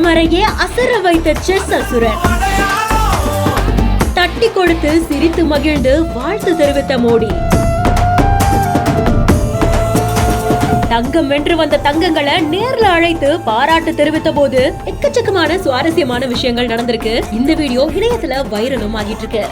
பிரதமரையே அசர வைத்த செஸ் அசுரன். தட்டி கொடுத்து சிரித்து மகிழ்ந்து வாழ்த்து தெரிவித்த மோடி. தங்கம் வென்று வந்த தங்கங்களை நேர்ல அழைத்து பாராட்டு தெரிவித்த போது எக்கச்சக்கமான சுவாரஸ்யமான விஷயங்கள் நடந்திருக்கு. இந்த வீடியோ இணையத்துல வைரலும் ஆகிட்டு இருக்கு.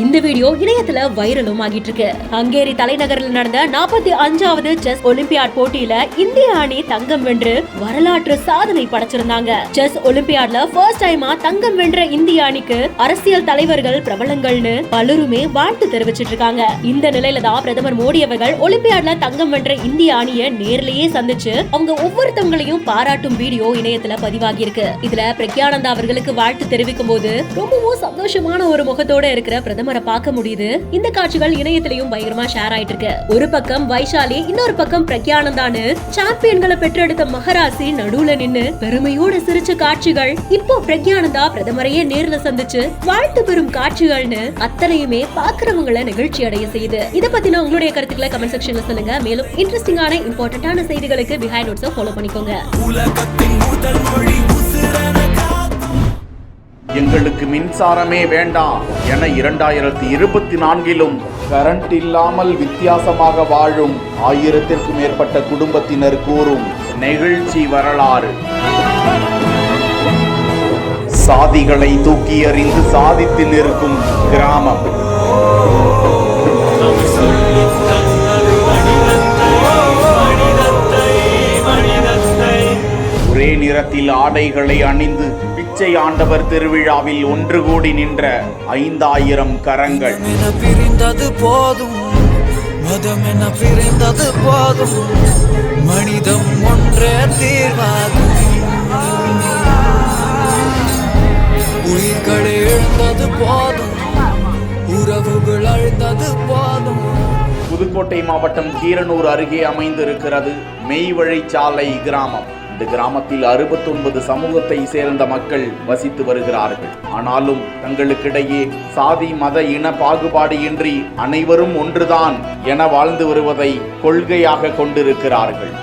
இந்த வீடியோ இணையத்துல வைரலும் ஆகிட்டு இருக்கு. ஹங்கேரி தலைநகரில் நடந்த 45வது செஸ் ஒலிம்பியாட் போட்டியில இந்திய அணி தங்கம் வென்று வரலாற்று சாதனை படைச்சிருந்தாங்க. செஸ் ஒலிம்பியாட்ல ஃபர்ஸ்ட் டைமா தங்கம் வென்ற இந்திய அணிக்கு அரசியல் தலைவர்கள், பிரபலங்கள்னு பலருமே வாழ்த்து தெரிவிச்சிட்டு இருக்காங்க. இந்த நிலையில தான் பிரதமர் மோடி அவர்கள் ஒலிம்பியாட்ல தங்கம் வென்ற இந்திய அணியை நேர்லயே சந்திச்சு அவங்க ஒவ்வொருத்தவங்களையும் பாராட்டும் வீடியோ இணையத்துல பதிவாகி இருக்கு. இதுல பிரக்யானந்தா அவர்களுக்கு வாழ்த்து தெரிவிக்கும் போது ரொம்பவும் சந்தோஷமான ஒரு முகத்தோட இருக்கிற பிரதமரை பார்க்க முடியுது. இந்த காட்சிகள் இணையத்திலையும் பயங்கரமா ஷேர் ஆயிட்டு இருக்கு. ஒரு பக்கம் வைஷாலி, இன்னொரு பக்கம் பிரக்யானந்தான்னு சாம்பியன்களை பெற்றெடுத்த மகராசி நடுவுல நின்னு பெருமையோட சிரிச்ச காட்சிகள், இப்போ பிரக்யானந்தா பிரதமரையே நேர்ல சந்திச்சு வாழ்த்து பெறும் காட்சிகள்னு அத்தனையுமே பாக்குறவங்களை நிகழ்ச்சி அடைய செய்யுது. இத பத்தின உங்களுடைய கருத்துக்களை கமெண்ட் செக்ஷன்ல சொல்லுங்க. மேலும் இன்ட்ரெஸ்டிங்கான இம்பார்ட்டன்டான செய்திகளுக்கு பிஹைண்ட் நோட்ஸை ஃபாலோ பண்ணிக்கோங்க. எங்களுக்கு மின்சாரமே வேண்டாம் என 2024 கரண்ட் இல்லாமல் வித்தியாசமாக வாழும் 1000த்திற்கும் மேற்பட்ட குடும்பத்தினர் கூறும் நெகிழ்ச்சி வரலாறு. சாதிகளை தூக்கி எறிந்து சாதித்து நிற்கும் கிராமம். ஒரே நிறத்தில் ஆடைகளை அணிந்து பிச்சை ஆண்டவர் திருவிழாவில் ஒன்று கூடி நின்ற 5000 கரங்கள். பிரிந்தது போதும், மதம் என பிரிந்தது போதும், மனிதம் ஒன்றே தீர்வாகும். உயிர்களை எழுந்தது போதும், உறவுகள் அழுந்தது போதும். புதுக்கோட்டை மாவட்டம் கீரனூர் அருகே அமைந்திருக்கிறது மெய்வழிச்சாலை கிராமம். இந்த கிராமத்தில் 69 சமூகத்தை சேர்ந்த மக்கள் வசித்து வருகிறார்கள். ஆனாலும் தங்களுக்கிடையே சாதி, மத, இன பாகுபாடு இன்றி அனைவரும் ஒன்றுதான் என வாழ்ந்து வருவதை கொள்கையாக கொண்டிருக்கிறார்கள்.